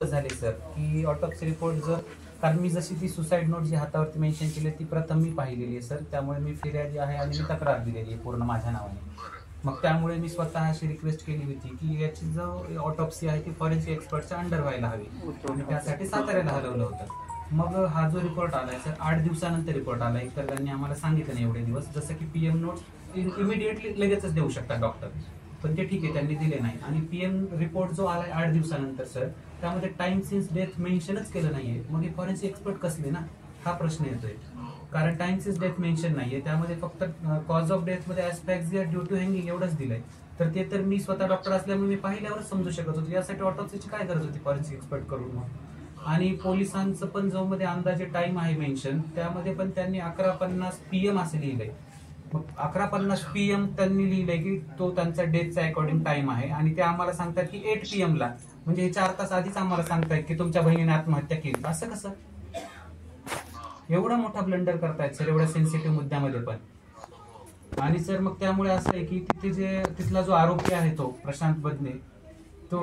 झाले सर की autopsy report जर कारण मी जशी ती सुसाईड नोट जी हातावरती मेन्शन केली ती प्रथम मी पाहिलेली आहे सर, त्यामुळे मी फिर्यादी आहे आणि मी तक्रार दिलेली आहे पूर्ण माझ्या नावाने. मग त्यामुळे मी स्वतः अशी रिक्वेस्ट केली होती की याची जो ऑटोप्सी आहे ती फॉरेन्सिक एक्सपर्टच्या अंडर व्हायला हवी आणि त्यासाठी साताऱ्याला हलवलं होतं. मग हा जो रिपोर्ट आलाय सर 8 दिवसानंतर रिपोर्ट आला. तर त्यांनी आम्हाला सांगितलं नाही एवढे दिवस, जसं की पीएम नोट इमिडिएटली लगेचच देऊ शकतात डॉक्टर, पण ते ठीक आहे त्यांनी दिले नाही. आणि पीएम रिपोर्ट जो आलाय 8 दिवसानंतर सर त्यामध्ये टाइम सिन्स डेथ मेन्शनच केलं नाहीये. मग हे फॉरेन्सिक एक्सपर्ट कसले ना, हा प्रश्न येतोय. कारण टाइम सिन्स डेथ मेन्शन नाहीये, त्यामध्ये फक्त कॉज ऑफ डेथ मध्ये ऍस्फॅक्सिया ड्यू टू हँगिंग एवढंच दिलंय. तर ते तर मी स्वतः डॉक्टर असल्यामुळे मी पाहिल्यावरच समजू शकत होतो. यासाठी ऑटोप्सीची काय गरज होती फॉरेन्सिक एक्सपर्ट करून मग. आणि पोलिसांचं पण जो मध्ये अंदाजे टाइम आहे मेन्शन त्यामध्ये पण त्यांनी 11:50 PM असं लिहिलंय. मग 11:50 PM त्यांनी लिहिलंय की तो त्यांचा डेथचा अकॉर्डिंग टाइम आहे आणि ते आम्हाला सांगतात की 8 PM ला, म्हणजे हे 4 तास आधीच आम्हाला सांगतायत की तुमच्या बहिणीने आत्महत्या केली. असं कसं एवढा मोठा ब्लंडर करतायत सर एवढ्या सेन्सिटिव्ह मुद्द्यामध्ये पण. आणि सर मग त्यामुळे असं आहे की तिथे जे तिथला जो आरोपी आहे तो प्रशांत बदने, तो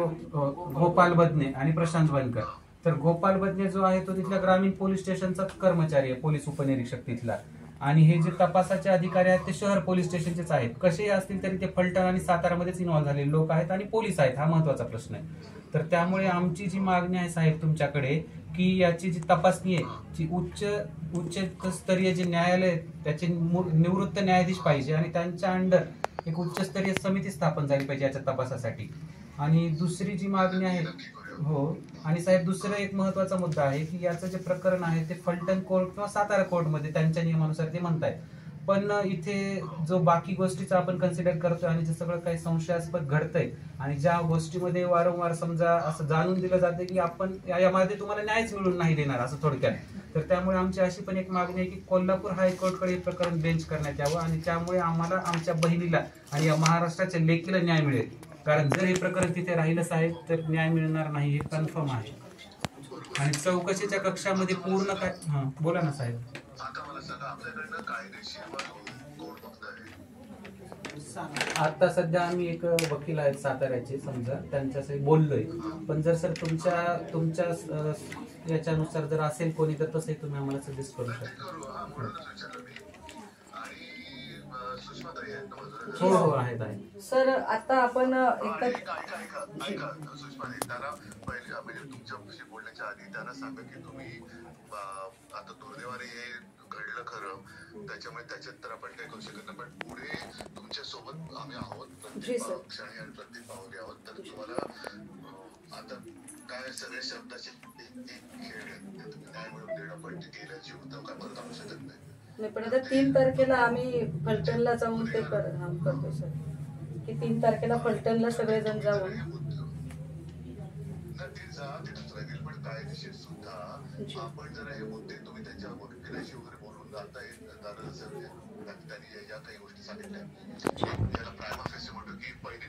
गोपाल बदने आणि प्रशांत बनकर. तर गोपाल बदने जो आहे तो तिथल्या ग्रामीण पोलीस स्टेशनचा कर्मचारी आहे, पोलीस उपनिरीक्षक तिथला. आणि हे जे तपासाचे अधिकारी आहेत ते शहर पोलीस स्टेशनचेच आहेत. कसेही असतील तरी ते फलटण आणि सातारामध्येच इन्व्हॉल्व्ह झालेले लोक आहेत आणि पोलीस आहेत, हा महत्वाचा प्रश्न आहे. तर त्यामुळे आमची जी मागणी आहे साहेब तुमच्याकडे की याची जी तपासणी आहे जी उच्च स्तरीय जे न्यायालय त्याचे निवृत्त न्यायाधीश पाहिजे आणि त्यांच्या अंडर एक उच्चस्तरीय समिती स्थापन झाली पाहिजे याच्या तपासासाठी. आणि दुसरी जी मागणी आहे हो, आणि साहेब दुसरा एक महत्वाचा मुद्दा आहे की याचं जे प्रकरण आहे ते फलटण कोर्ट किंवा सातारा कोर्टमध्ये त्यांच्या नियमानुसार ते म्हणतायत, पण इथे जो बाकी गोष्टीचा आपण कन्सिडर करतोय आणि जे सगळं काही संशयास्पद घडतंय आणि ज्या गोष्टीमध्ये वारंवार समजा असं जाणून दिलं जातं की आपण यामध्ये तुम्हाला न्यायच मिळून नाही देणार असं थोडक्यात. तर त्यामुळे आमची अशी पण एक मागणी आहे की कोल्हापूर हायकोर्टकडे हे प्रकरण बेंच करण्यात यावं आणि त्यामुळे आम्हाला आमच्या बहिणीला आणि या महाराष्ट्राच्या लेकीला न्याय मिळेल. कारण जर हे प्रकरण तिथे राहिलं साहेब तर न्याय मिळणार नाही हे कन्फर्म आहे. आणि चौकशीच्या कक्षामध्ये पूर्ण काय बोला ना साहेब. आता सध्या आम्ही एक वकील आहेत साताऱ्याचे समजा त्यांच्याशी बोललोय, पण जर सर तुमच्या याच्यानुसार जर असेल कोणी तर तसंही तुम्ही आम्हाला सजेस्ट करू शकता. हो हो आहेत आहेत सर. आता आपण तुमच्याशी बोलण्याच्या आधी त्यांना सांगा की तुम्ही आता दुर्दैवाने हे घडलं खरं, त्याच्यामुळे त्याच्यात तर आपण काही करू शकत नाही, पण पुढे तुमच्या सोबत आम्ही आहोत प्रत्येक क्षणी आणि प्रत्येक पावली आहोत. तर तुम्हाला आता काय सगळे शब्दाचे खेळ न्याय मिळवून देणं, पण ते गेल्या जीवन काय परत आणू शकत नाही. पण आता 3 तारखेला आम्ही फलटणला जाऊन ते करतो सर की 3 तारखेला फलटणला सगळेजण जाऊन पण कायदेशीर सुद्धा आपण जर हे मुद्दे तुम्ही त्यांच्या वकिलाशी वगैरे बोलून जाता त्यांनी या काही गोष्टी सांगितल्या याला प्रायमा फेसी म्हणतो की पहिली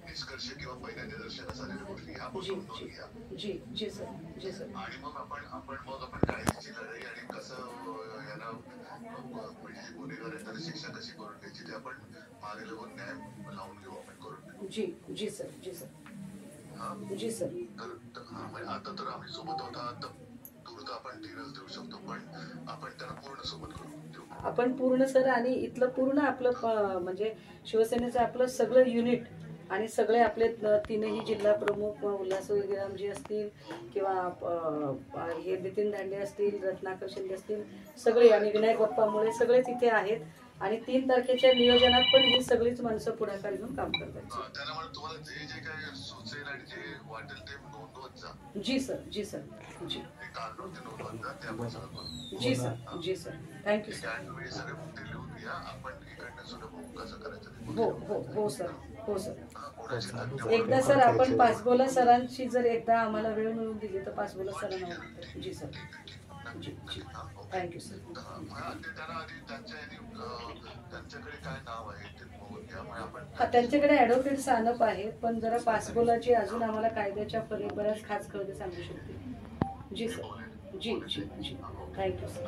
निष्कर्ष किंवा पहिल्या निदर्शनास आलेल्या गोष्टी ह्या नोंदवून घ्या. जी सर. आणि मग आपण कायद्याची लढाई आणि कसं याला म्हणजे गुन्हेगार आहे त्याला शिक्षा कशी करून घ्यायची ते आपण मागे लागून न्याय लावून घेऊ आपण करून. जी सर. आता तर आम्ही सोबत होता, आता दूर आपण धीरच देऊ शकतो, पण आपण त्यांना पूर्ण सोबत करून देऊ. आपण पूर्ण सर. आणि इथलं पूर्ण आपलं म्हणजे शिवसेनेचं आपलं सगळं युनिट आणि सगळे आपले 3ही जिल्हा प्रमुख उल्हास वगैरे असतील किंवा हे नितीन दांडे असतील, रत्नाकर शिंदे असतील, सगळे आणि विनायक बाप्पामुळे सगळे तिथे आहेत. आणि 3 तारखेच्या नियोजनात पण ही सगळीच माणसं पुढाकार घेऊन काम करतात. जी सर. Thank you sir. हो सर. एकदा सर आपण पाचबोला सरांची जर एकदा आम्हाला वेळ मिळून दिली तर पाचबोला सरांना. जी सर. जी थँक्यू सर. त्यांच्याकडे ऍडव्होकेट सानप आहेत, पण जरा पासबोलाची अजून आम्हाला कायद्याच्या बऱ्याच खास कळते सांगू शकते. जी सर. जी थँक्यू सर.